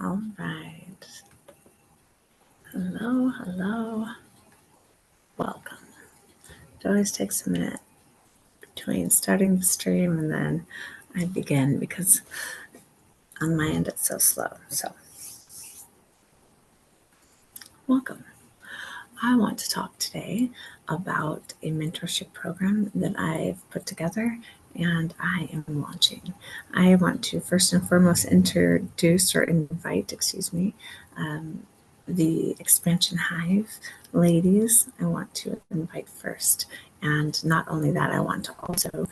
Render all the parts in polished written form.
All right. Hello, hello. Welcome. It always takes a minute between starting the stream and then I begin because on my end it's so slow. So, welcome. I want to talk today about a mentorship program that I've put together and I am launching. I want to first and foremost introduce or invite, the Expansion Hive ladies. I want to invite first. And not only that, I want to also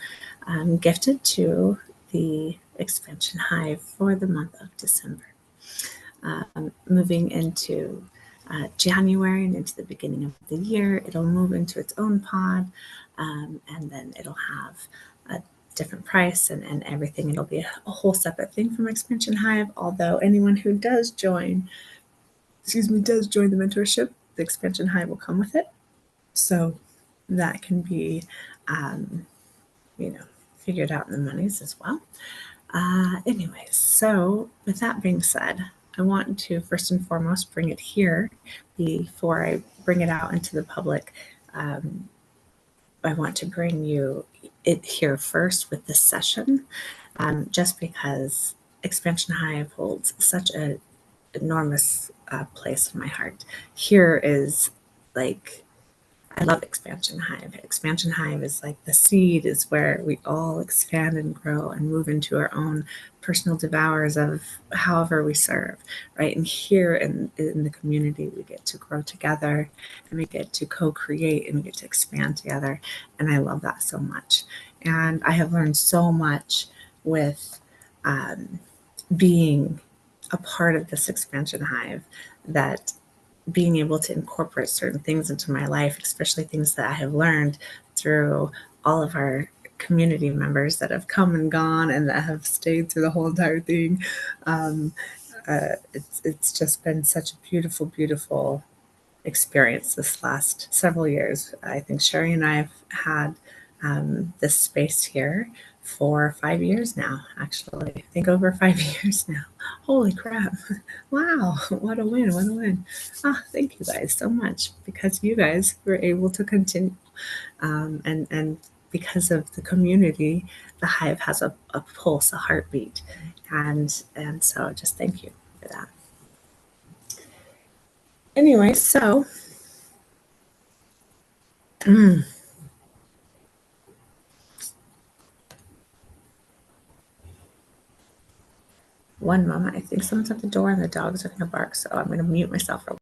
gift it to the Expansion Hive for the month of December. Moving into January and into the beginning of the year, it'll move into its own pod, and then it'll have a different price and everything. It'll be a whole separate thing from Expansion Hive, although anyone who does join the mentorship, the Expansion Hive will come with it. So that can be, figured out in the monies as well. Anyways, so with that being said, I want to first and foremost bring it here before I bring it out into the public. I want to bring it here first with this session, just because Expansion Hive holds such an enormous place in my heart. Here is like, I love Expansion Hive. Expansion Hive is like the seed, is where we all expand and grow and move into our own personal devours of however we serve, right? And here in the community, we get to grow together and we get to co-create and we get to expand together. And I love that so much. And I have learned so much with being a part of this Expansion Hive, that being able to incorporate certain things into my life, especially things that I have learned through all of our community members that have come and gone and that have stayed through the whole entire thing. It's just been such a beautiful, beautiful experience this last several years. I think Sherry and I have had this space here for 5 years now, actually. I think over 5 years now. Holy crap. Wow. What a win. What a win. Thank you guys so much, because you guys were able to continue. And because of the community, the Hive has a pulse, a heartbeat. And so just thank you for that. Anyway, so one moment, I think someone's at the door and the dogs are going to bark, so I'm going to mute myself for a while.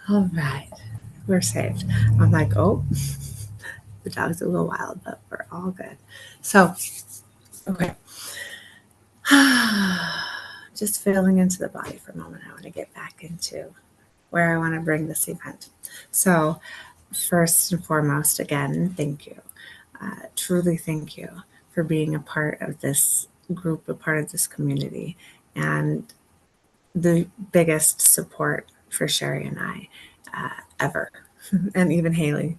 All right, we're saved. I'm like, oh, the dog's a little wild, but we're all good. So, okay. Just feeling into the body for a moment. I want to get back into where I want to bring this event. So, first and foremost, again, thank you. Truly thank you for being a part of this group, a part of this community, and the biggest support for Sherry and I ever, and even Haley.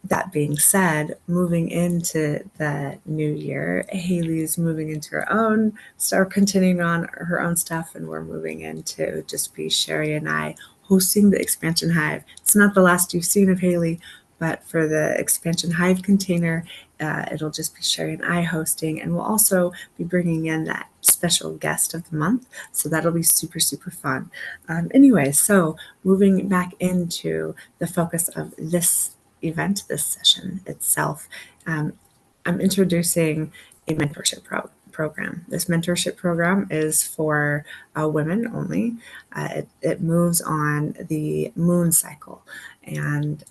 That being said, moving into the new year, Haley's moving into her own, start continuing on her own stuff, and we're moving into just be Sherry and I hosting the Expansion Hive. It's not the last you've seen of Haley, but for the Expansion Hive container, it'll just be Sherry and I hosting, and we'll also be bringing in that special guest of the month. So that'll be super, super fun. Anyway, so moving back into the focus of this event, this session itself, I'm introducing a mentorship program. This mentorship program is for women only. It moves on the moon cycle, and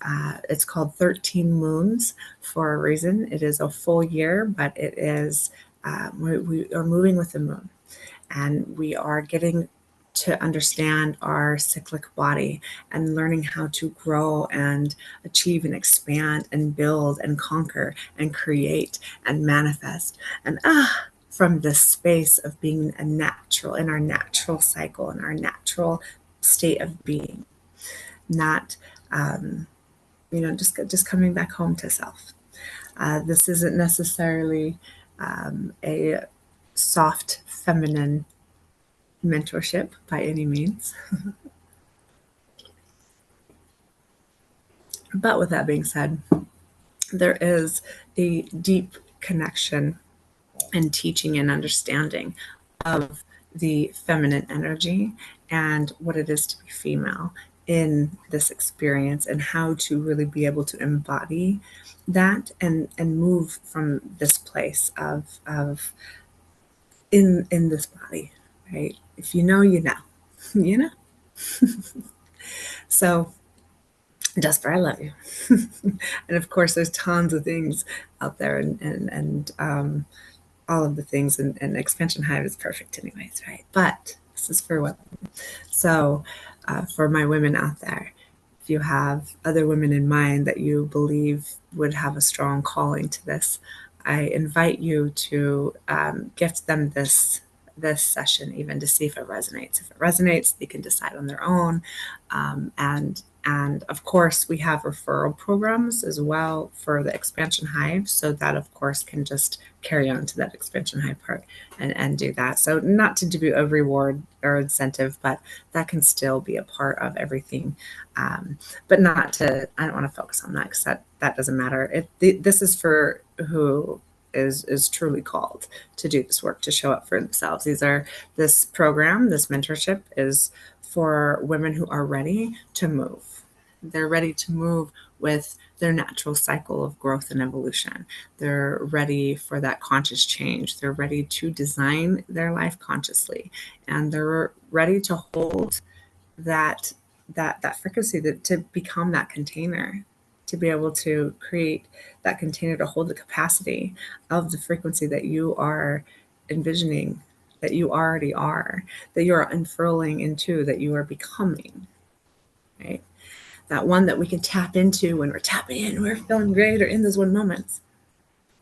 it's called 13 Moons for a reason. It is a full year, but it is we are moving with the moon, and we are getting to understand our cyclic body and learning how to grow and achieve and expand and build and conquer and create and manifest. And from this space of being a natural, in our natural cycle, in our natural state of being, not just coming back home to self. This isn't necessarily a soft feminine mentorship by any means. But with that being said, there is a deep connection and teaching and understanding of the feminine energy and what it is to be female in this experience, and how to really be able to embody that and move from this place of in this body, right? If you know, you know. You know. So Jasper, I love you. And of course there's tons of things out there, and all of the things, and Expansion Hive is perfect anyways, right? But this is for women. So for my women out there, if you have other women in mind that you believe would have a strong calling to this, I invite you to gift them this session, even to see if it resonates. If it resonates, they can decide on their own. And of course, we have referral programs as well for the Expansion Hive. So that, of course, can just carry on to that Expansion Hive part and do that. So not to do a reward or incentive, but that can still be a part of everything. But not to, I don't want to focus on that, because that doesn't matter. This is for who is truly called to do this work, to show up for themselves. This program, this mentorship, is for women who are ready to move. They're ready to move with their natural cycle of growth and evolution. They're ready for that conscious change. They're ready to design their life consciously, and they're ready to hold that frequency, to become that container, to be able to create that container to hold the capacity of the frequency that you are envisioning, that you already are, that you're unfurling into, that you are becoming, right? That one that we can tap into when we're tapping in, we're feeling great, or in those one moments.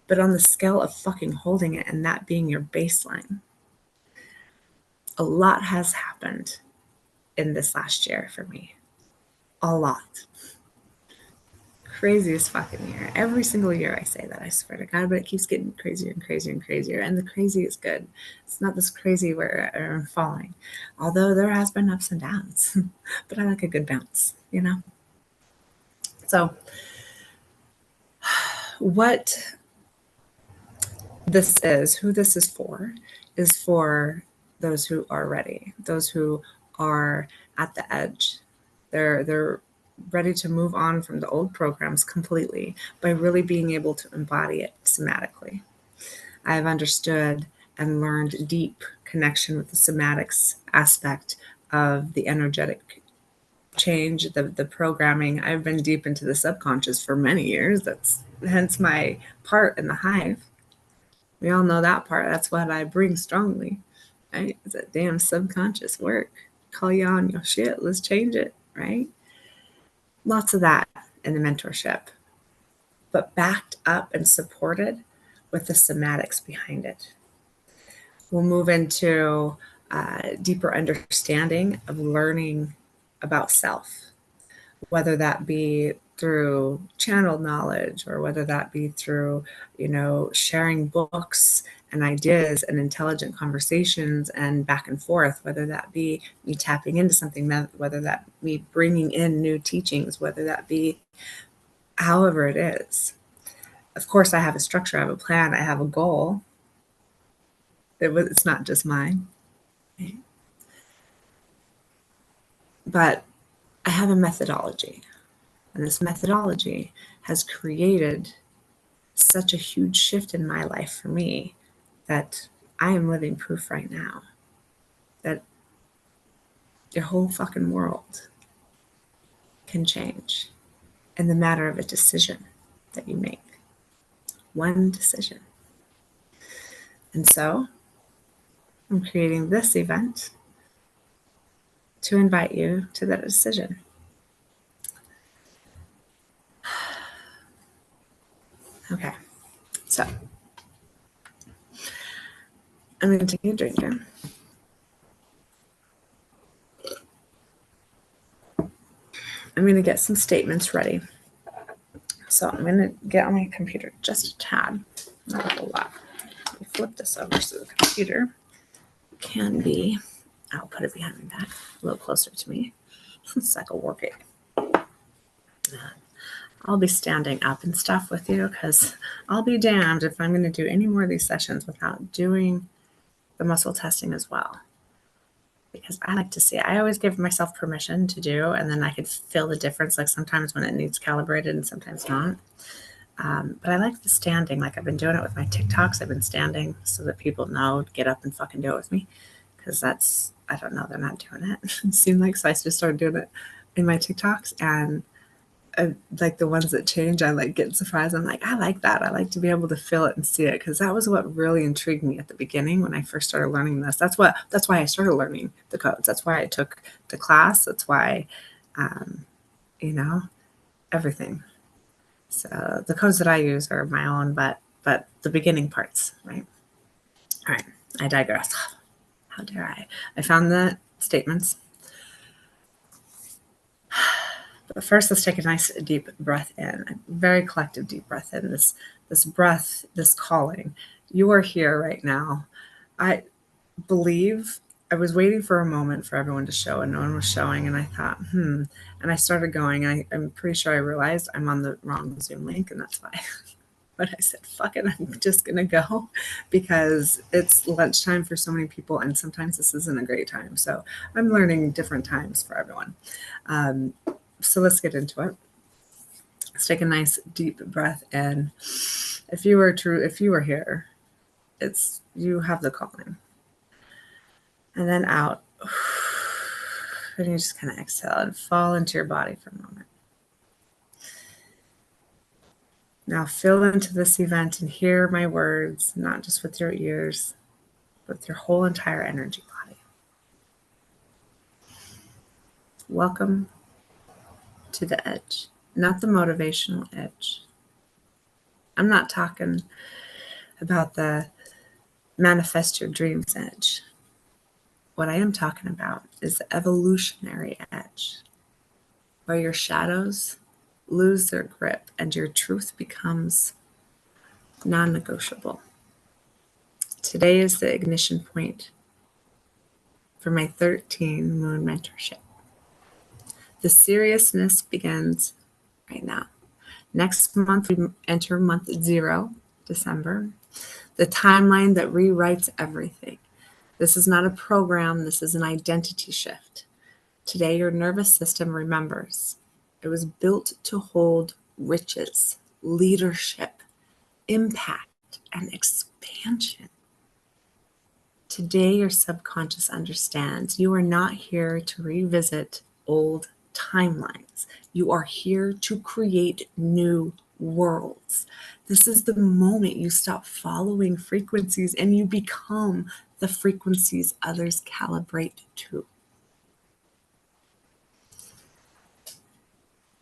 But on the scale of fucking holding it and that being your baseline, a lot has happened in this last year for me. A lot. Craziest fucking year. Every single year I say that, I swear to God, but it keeps getting crazier and crazier and crazier. And the crazy is good. It's not this crazy where I'm falling. Although there has been ups and downs. But I like a good bounce, you know? So what this is, who this is for those who are ready, those who are at the edge. They're ready to move on from the old programs completely by really being able to embody it somatically. I've understood and learned deep connection with the somatics aspect of the energetic change, the programming. I've been deep into the subconscious for many years. That's hence my part in the hive. We all know that part. That's what I bring strongly, right? It's that damn subconscious work. Call you on your shit. Let's change it, right? Lots of that in the mentorship, but backed up and supported with the somatics behind it. We'll move into deeper understanding of learning about self, whether that be through channeled knowledge, or whether that be through, sharing books and ideas and intelligent conversations and back and forth, whether that be me tapping into something, whether that be bringing in new teachings, whether that be however it is. Of course, I have a structure, I have a plan, I have a goal. It's not just mine. But I have a methodology. And this methodology has created such a huge shift in my life for me that I am living proof right now that your whole fucking world can change in the matter of a decision that you make. One decision. And so I'm creating this event to invite you to that decision. Okay, so I'm going to take a drink here. I'm going to get some statements ready. So I'm going to get on my computer just a tad, not a whole lot. Let me flip this over so the computer can be, I'll put it behind my back, a little closer to me so I can work it. I'll be standing up and stuff with you because I'll be damned if I'm going to do any more of these sessions without doing the muscle testing as well. Because I like to see, I always give myself permission to do, and then I could feel the difference, like sometimes when it needs calibrated and sometimes not. But I like the standing, like I've been doing it with my TikToks. I've been standing so that people know to get up and fucking do it with me. Because that's, I don't know, they're not doing it. It seemed like, so I just started doing it in my TikToks, and like the ones that change, I like get surprised. I'm like, I like that. I like to be able to feel it and see it, because that was what really intrigued me at the beginning when I first started learning this. That's why I started learning the codes. That's why I took the class. That's why, everything. So the codes that I use are my own, but the beginning parts, right? All right, I digress. How dare I? I found the statements. But first, let's take a nice deep breath in, a very collective deep breath in. This breath, this calling. You are here right now. I believe I was waiting for a moment for everyone to show, and no one was showing. And I thought, and I started going. I'm pretty sure I realized I'm on the wrong Zoom link, and that's why. But I said, fuck it, I'm just going to go because it's lunchtime for so many people, and sometimes this isn't a great time. So I'm learning different times for everyone. So let's get into it. Let's take a nice deep breath in. If you were here, you have the calling. And then out. And you just kind of exhale and fall into your body for a moment. Now feel into this event and hear my words, not just with your ears, but with your whole entire energy body. Welcome to the edge, not the motivational edge. I'm not talking about the manifest your dreams edge. What I am talking about is the evolutionary edge, where your shadows lose their grip and your truth becomes non-negotiable. Today is the ignition point for my 13 moon mentorship. The seriousness begins right now. Next month, we enter month 0, December, the timeline that rewrites everything. This is not a program. This is an identity shift. Today, your nervous system remembers. It was built to hold riches, leadership, impact, and expansion. Today, your subconscious understands you are not here to revisit old timelines. You are here to create new worlds. This is the moment you stop following frequencies and you become the frequencies others calibrate to.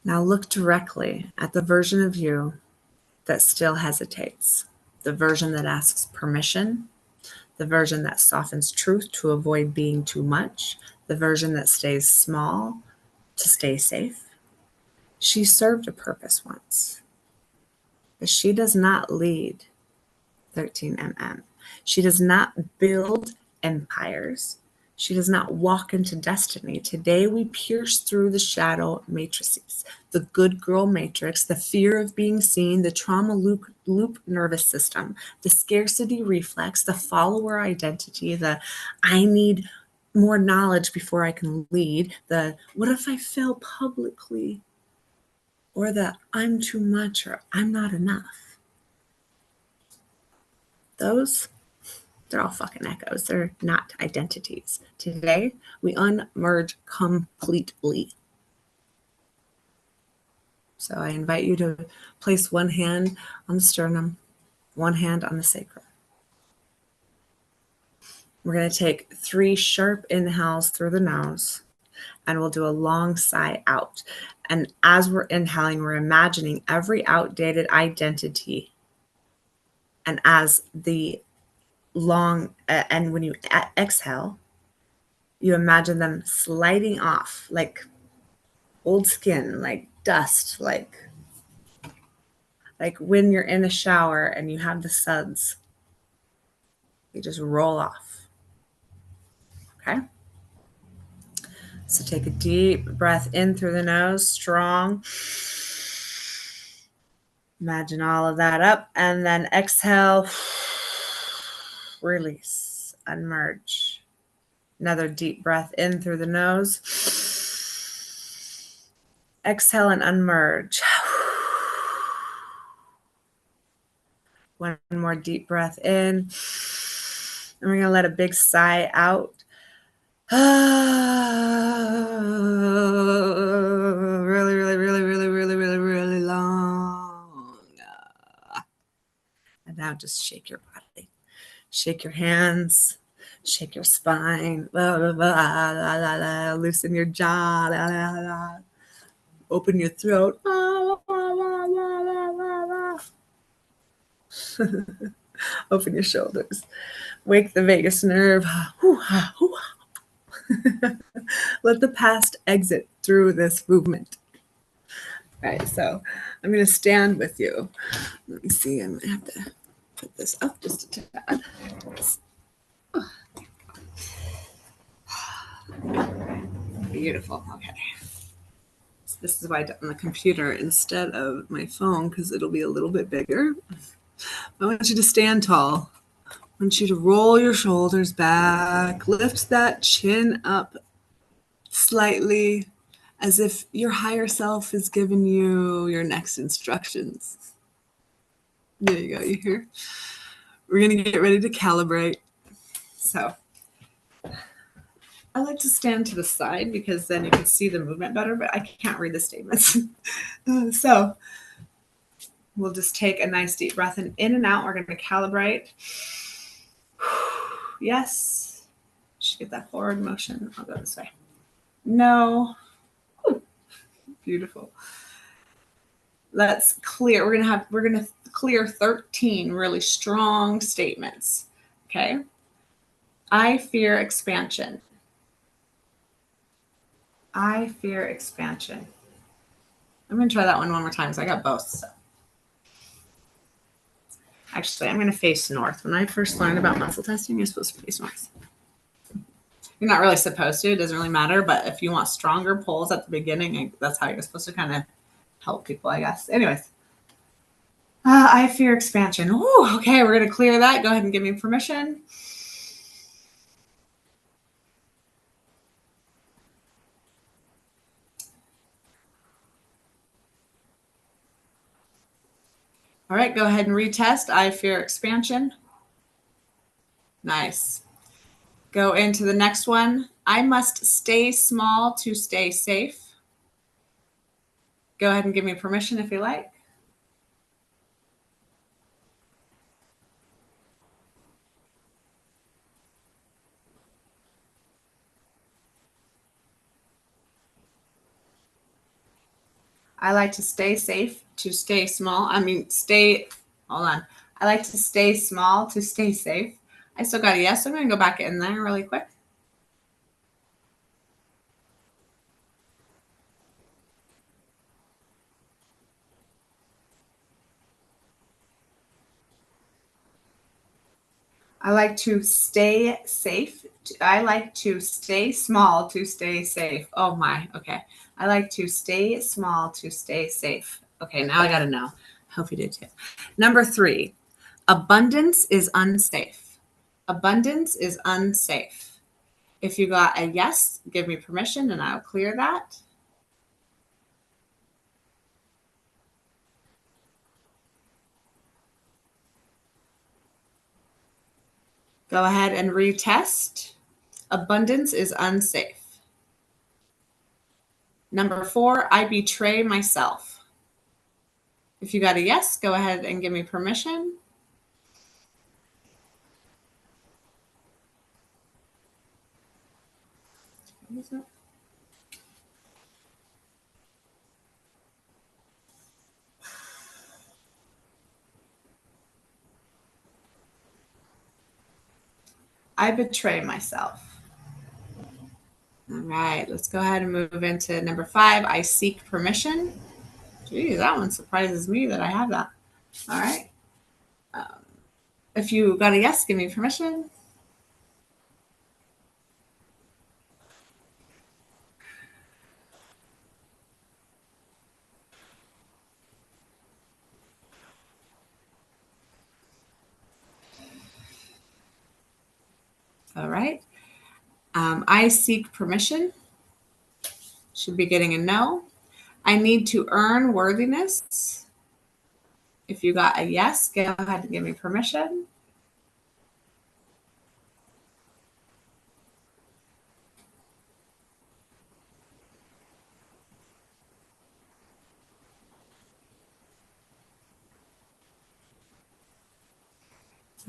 Now look directly at the version of you that still hesitates, the version that asks permission, the version that softens truth to avoid being too much, the version that stays small to stay safe. She served a purpose once, but she does not lead 13mm. She does not build empires. She does not walk into destiny. Today we pierce through the shadow matrices, the good girl matrix, the fear of being seen, the trauma loop nervous system, the scarcity reflex, the follower identity, the I need more knowledge before I can lead, the what if I fail publicly, or the I'm too much or I'm not enough. They're all fucking echoes. They're not identities. Today, we unmerge completely. So I invite you to place one hand on the sternum, one hand on the sacrum. We're going to take 3 sharp inhales through the nose, and we'll do a long sigh out. And as we're inhaling, we're imagining every outdated identity. And as the long, and when you exhale, you imagine them sliding off like old skin, like dust, like when you're in a shower and you have the suds, they just roll off. Okay? So take a deep breath in through the nose, strong. Imagine all of that up, and then exhale, release, unmerge. Another deep breath in through the nose. Exhale and unmerge. One more deep breath in. And we're going to let a big sigh out. Really, really, really, really, really, really, really long. And now just shake your body. Shake your hands. Shake your spine. Loosen your jaw. Open your throat. Open your shoulders. Wake the vagus nerve. Let the past exit through this movement. All right, so I'm going to stand with you. Let me see. I'm going to have to put this up just a tad. Beautiful. Okay. So this is why I did on the computer instead of my phone, because it'll be a little bit bigger. I want you to stand tall. I want you to roll your shoulders back. Lift that chin up slightly, as if your higher self is giving you your next instructions. There you go. You hear? We're going to get ready to calibrate. So I like to stand to the side because then you can see the movement better, but I can't read the statements. So we'll just take a nice deep breath in and out. We're going to calibrate. Yes. Just get that forward motion. I'll go this way. No. Beautiful. Let's clear. We're going to clear 13 really strong statements. Okay. I fear expansion. I fear expansion. I'm going to try that one more time. So I got both. So. Actually, I'm going to face north. When I first learned about muscle testing, you're supposed to face north. You're not really supposed to. It doesn't really matter. But if you want stronger pulls at the beginning, that's how you're supposed to kind of help people, I guess. Anyways. I fear expansion. Ooh, okay, we're going to clear that. Go ahead and give me permission. All right, go ahead and retest. I fear expansion. Nice. Go into the next one. I must stay small to stay safe. Go ahead and give me permission if you like. I like to stay safe to stay small. Hold on. I like to stay small to stay safe. I still got a yes. So I'm going to go back in there really quick. I like to stay safe. I like to stay small to stay safe. Oh my, okay. I like to stay small to stay safe. Okay, now I got to know. Hope you did too. Number 3, abundance is unsafe. Abundance is unsafe. If you got a yes, give me permission and I'll clear that. Go ahead and retest. Abundance is unsafe. Number 4, I betray myself. If you got a yes, go ahead and give me permission. What is that? I betray myself. All right, let's go ahead and move into number 5. I seek permission. Geez, that one surprises me that I have that. All right. If you got a yes, give me permission. All right. I seek permission. Should be getting a no. I need to earn worthiness. If you got a yes, go ahead and give me permission.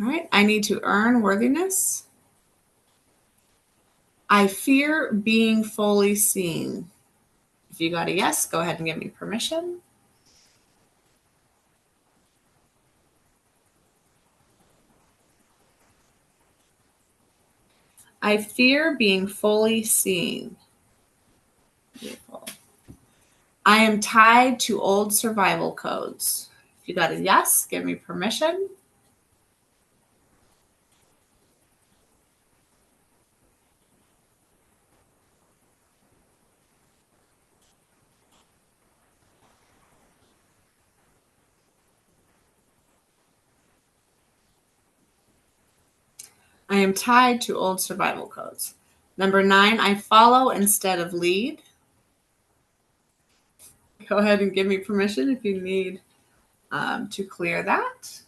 All right. I need to earn worthiness. I fear being fully seen. If you got a yes, go ahead and give me permission. I fear being fully seen. Beautiful. I am tied to old survival codes. If you got a yes, give me permission. I am tied to old survival codes. Number 9, I follow instead of lead. Go ahead and give me permission if you need to clear that.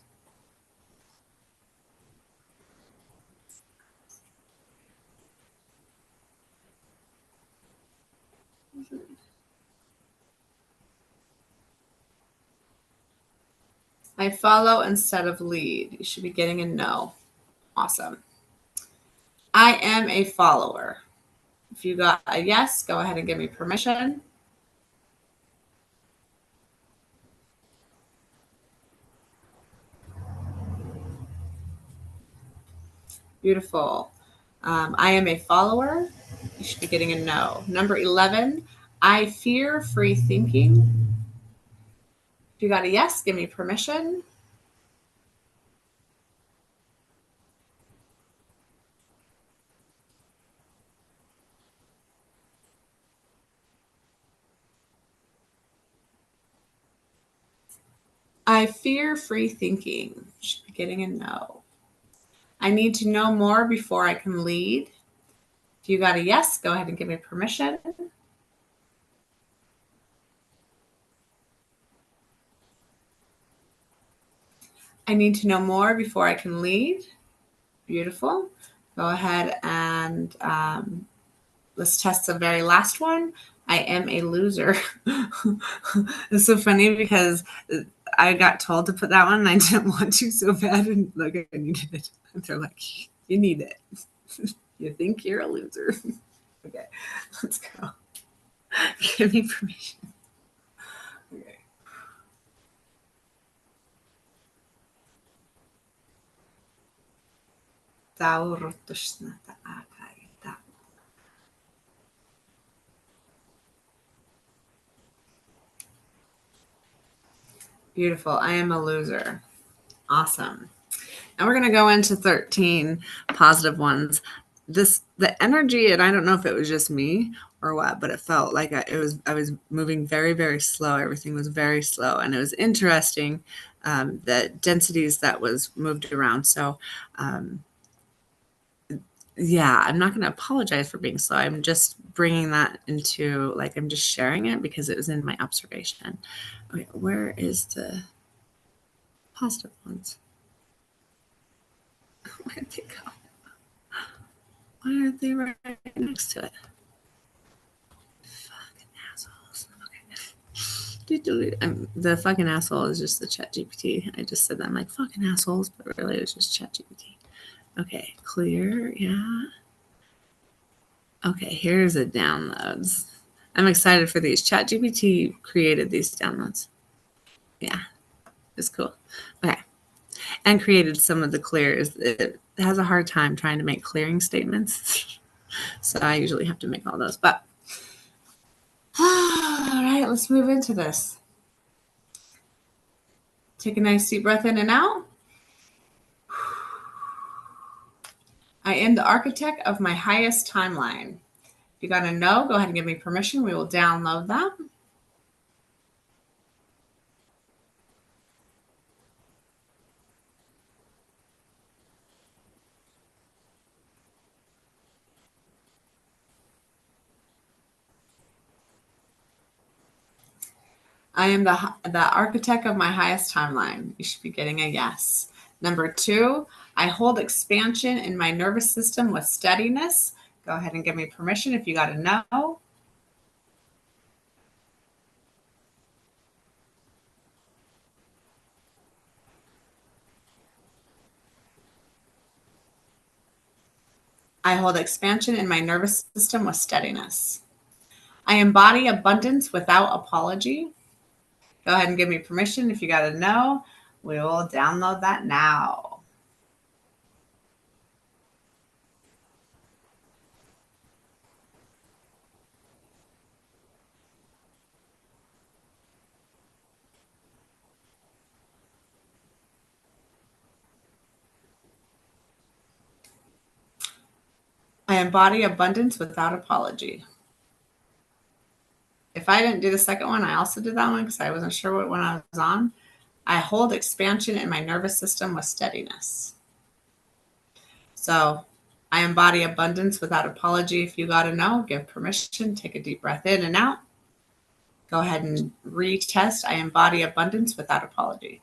I follow instead of lead. You should be getting a no. Awesome. I am a follower. If you got a yes, go ahead and give me permission. Beautiful. I am a follower. You should be getting a no. Number 11, I fear free thinking. If you got a yes, give me permission. I fear free thinking. Should be getting a no. I need to know more before I can lead. If you got a yes, go ahead and give me permission. I need to know more before I can lead. Beautiful. Go ahead and let's test the very last one. I am a loser. It's so funny because I got told to put that one and I didn't want to so bad, and look, I needed it. And they're like, you need it. You think you're a loser. Okay, let's go. Give me permission. Okay. Beautiful. I am a loser. Awesome. And we're going to go into 13 positive ones. The energy, and I don't know if it was just me or what, but it felt like I was moving very, very slow. Everything was very slow, and it was interesting, the densities that was moved around. So, yeah, I'm not going to apologize for being slow. I'm just bringing that into, like, I'm just sharing it because it was in my observation. Okay, where is the positive ones? Where did they go? Why aren't they right next to it? Fucking assholes. Okay. The fucking asshole is just the chat GPT. I just said that. I'm like, fucking assholes, but really it was just chat GPT. Okay, clear. Yeah. Okay, here's the downloads. I'm excited for these. Chat GPT created these downloads. Yeah, it's cool. Okay. and created some of the clears. It has a hard time trying to make clearing statements. So I usually have to make all those. But all right, let's move into this. Take a nice deep breath in and out. I am the architect of my highest timeline. If you got to know, go ahead and give me permission. We will download that. I am the architect of my highest timeline. You should be getting a yes. Number 2, I hold expansion in my nervous system with steadiness. Go ahead and give me permission if you got to know. I hold expansion in my nervous system with steadiness. I embody abundance without apology. Go ahead and give me permission if you got to know. We will download that now. I embody abundance without apology. If I didn't do the second one, I also did that one because I wasn't sure what one I was on. I hold expansion in my nervous system with steadiness. So I embody abundance without apology. If you got to know, give permission. Take a deep breath in and out. Go ahead and retest. I embody abundance without apology.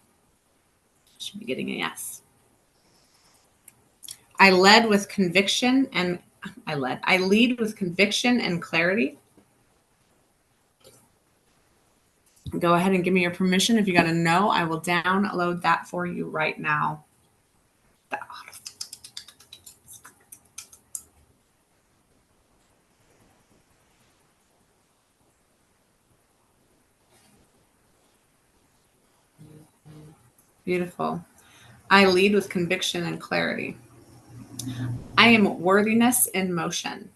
Should be getting a yes. I lead with conviction and I lead with conviction and clarity. Go ahead and give me your permission. If you got to know, I will download that for you right now. Beautiful. I lead with conviction and clarity. I am worthiness in motion.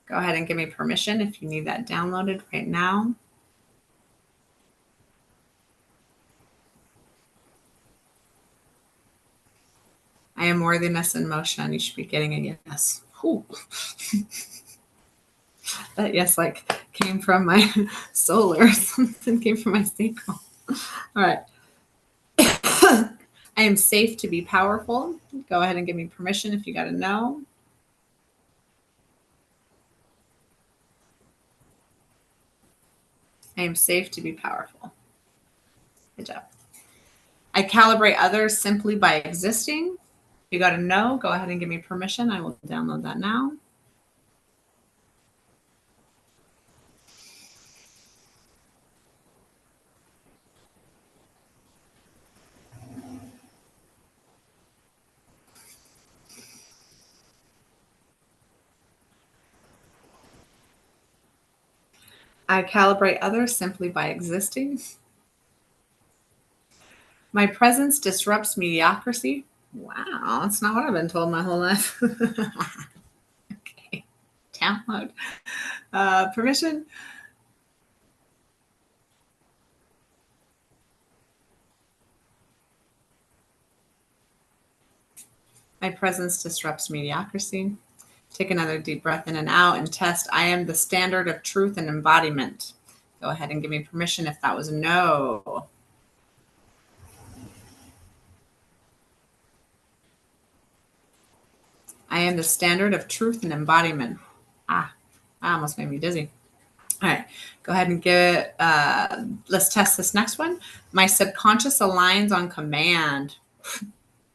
Go ahead and give me permission if you need that downloaded right now. I am worthiness in motion. You should be getting a yes. That yes, like came from my solar or something, came from my sacral. All right. I am safe to be powerful. Go ahead and give me permission if you got to know. I am safe to be powerful. Good job. I calibrate others simply by existing. If you got to know, go ahead and give me permission. I will download that now. I calibrate others simply by existing. My presence disrupts mediocrity. Wow, that's not what I've been told my whole life. Okay, download. Permission. My presence disrupts mediocrity. Take another deep breath in and out and test. I am the standard of truth and embodiment. Go ahead and give me permission if that was a no. I am the standard of truth and embodiment. That almost made me dizzy. All right, go ahead and let's test this next one. My subconscious aligns on command.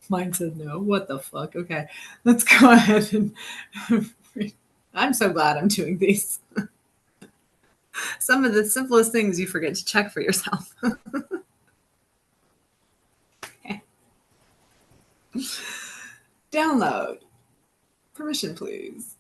Mine said no. What the fuck? Okay, let's go ahead and I'm so glad I'm doing these. Some of the simplest things you forget to check for yourself. Okay. Download. Permission, please.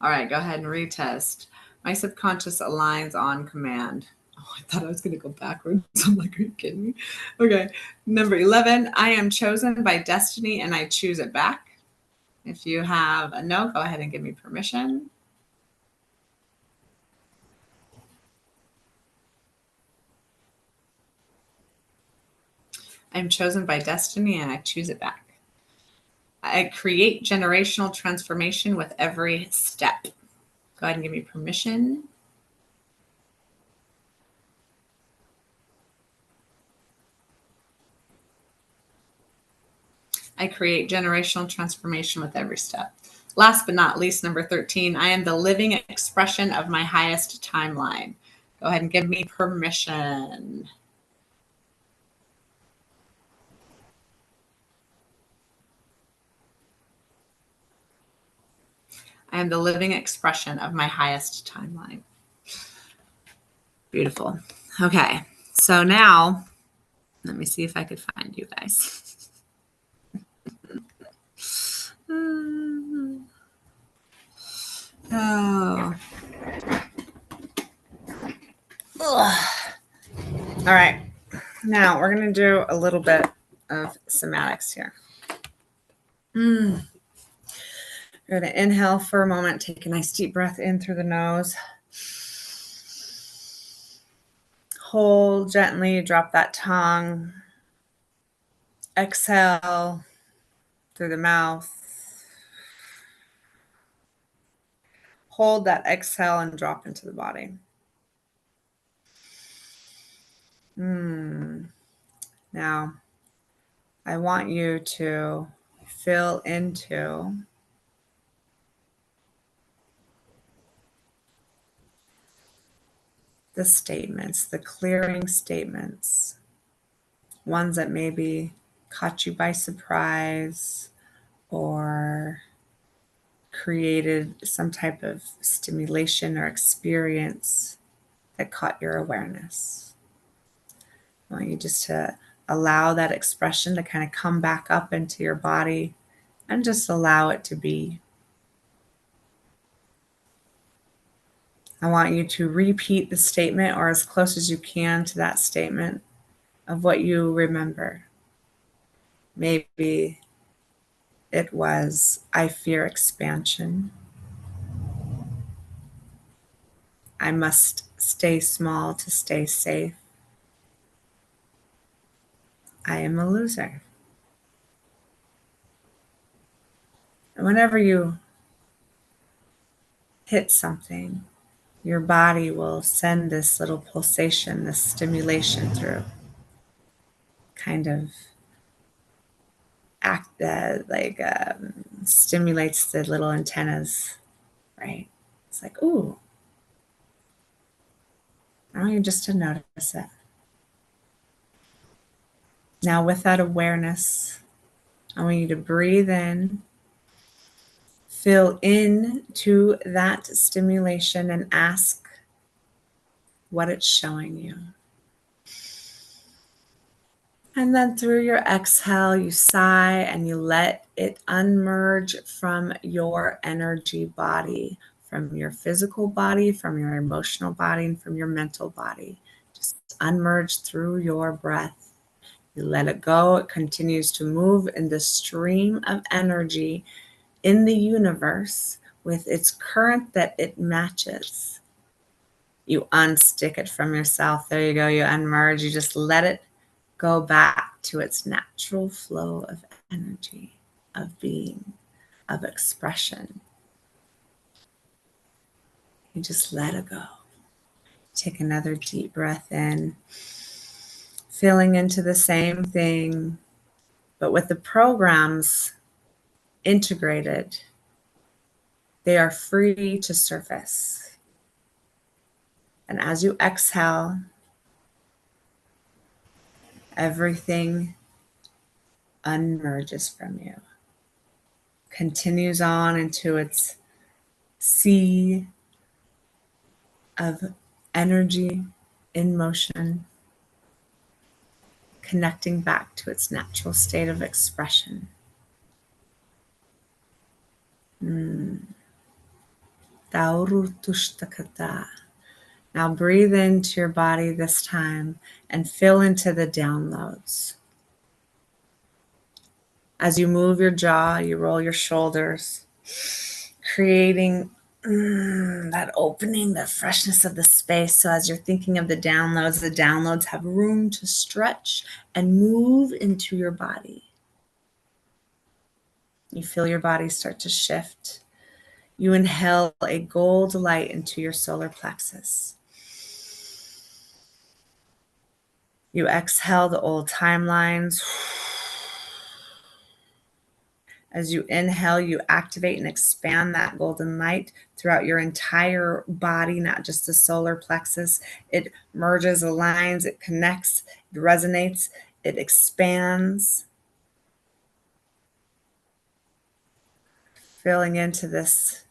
All right, go ahead and retest. My subconscious aligns on command. Oh, I thought I was going to go backwards. I'm like, are you kidding me? Okay. Number 11, I am chosen by destiny and I choose it back. If you have a no, go ahead and give me permission. I'm chosen by destiny and I choose it back. I create generational transformation with every step. Go ahead and give me permission. I create generational transformation with every step. Last but not least, number 13, I am the living expression of my highest timeline. Go ahead and give me permission. I am the living expression of my highest timeline. Beautiful. Okay, so now let me see if I could find you guys. Oh. Ugh. All right. Now we're going to do a little bit of somatics here. We're going to inhale for a moment. Take a nice deep breath in through the nose. Hold gently. Drop that tongue. Exhale through the mouth. Hold that exhale and drop into the body. Now, I want you to fill into the statements, the clearing statements, ones that maybe caught you by surprise or created some type of stimulation or experience that caught your awareness. I want you just to allow that expression to kind of come back up into your body and just allow it to be. I want you to repeat the statement or as close as you can to that statement of what you remember. Maybe it was, I fear expansion. I must stay small to stay safe. I am a loser. And whenever you hit something, your body will send this little pulsation, this stimulation through. Kind of stimulates the little antennas, right? It's like, ooh. I want you just to notice it. Now with that awareness, I want you to breathe in, fill in to that stimulation and ask what it's showing you. And then through your exhale, you sigh and you let it unmerge from your energy body, from your physical body, from your emotional body, and from your mental body. Just unmerge through your breath. You let it go. It continues to move in the stream of energy in the universe with its current that it matches. You unstick it from yourself. There you go. You unmerge. You just let it go back to its natural flow of energy, of being, of expression. You just let it go. Take another deep breath in, filling into the same thing, but with the programs integrated, they are free to surface. And as you exhale, everything unmerges from you, continues on into its sea of energy in motion, connecting back to its natural state of expression. Taurutushtakata. Now breathe into your body this time and fill into the downloads. As you move your jaw, you roll your shoulders, creating that opening, the freshness of the space. So as you're thinking of the downloads have room to stretch and move into your body. You feel your body start to shift. You inhale a gold light into your solar plexus. You exhale the old timelines. As you inhale, you activate and expand that golden light throughout your entire body, not just the solar plexus. It merges, aligns, it connects, it resonates, it expands. Filling into this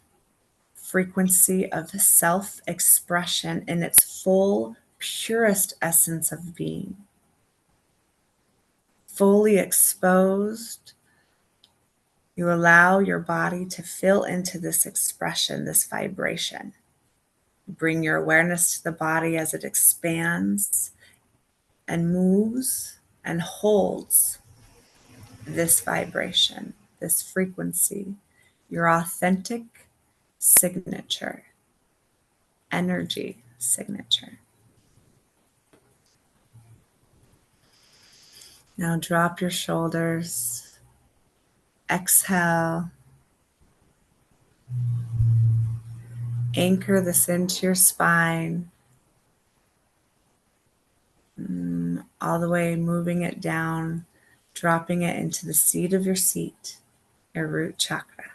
frequency of self-expression in its full, purest essence of being. Fully exposed, you allow your body to fill into this expression, this vibration. Bring your awareness to the body as it expands and moves and holds this vibration, this frequency, your authentic signature, energy signature. Now drop your shoulders, exhale, anchor this into your spine, all the way moving it down, dropping it into the seat of your seat, your root chakra.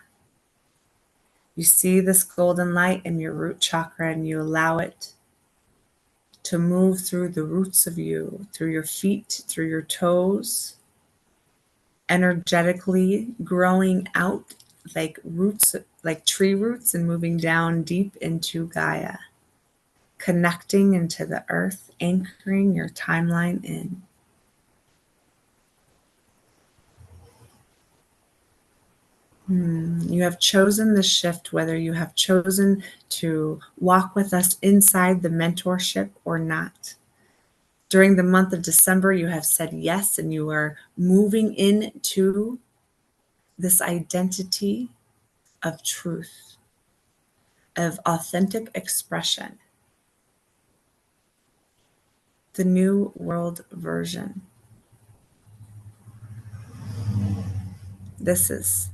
You see this golden light in your root chakra and you allow it to move through the roots of you, through your feet, through your toes, energetically growing out like roots, like tree roots, and moving down deep into Gaia, connecting into the earth, anchoring your timeline in. You have chosen the shift, whether you have chosen to walk with us inside the mentorship or not. During the month of December, you have said yes, and you are moving into this identity of truth, of authentic expression, the new world version. This is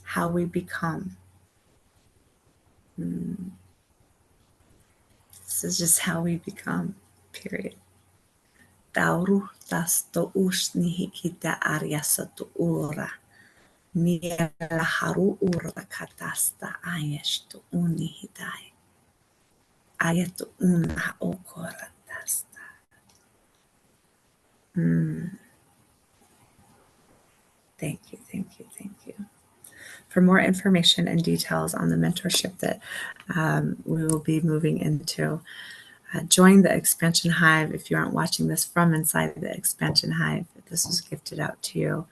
how we become. This is just how we become, period. Tauru tasto usnihi kita ariasatu ura. Niela haru ura katasta ayestu unihidai. Ayetu una okora tasta. Thank you, thank you, thank you. For more information and details on the mentorship that we will be moving into, join the Expansion Hive. If you aren't watching this from inside the Expansion Hive, this was gifted out to you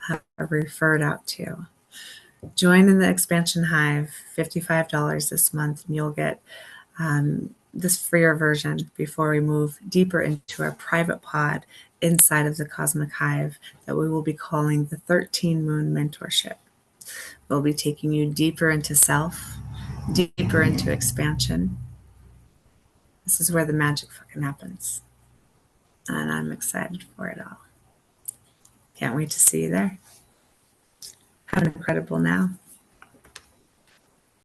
or referred out to you. Join in the Expansion Hive, $55 this month, and you'll get this freer version before we move deeper into our private pod inside of the Cosmic Hive that we will be calling the 13 Moon Mentorship. We'll be taking you deeper into self, deeper into expansion. This is where the magic fucking happens. And I'm excited for it all. Can't wait to see you there. Have an incredible now.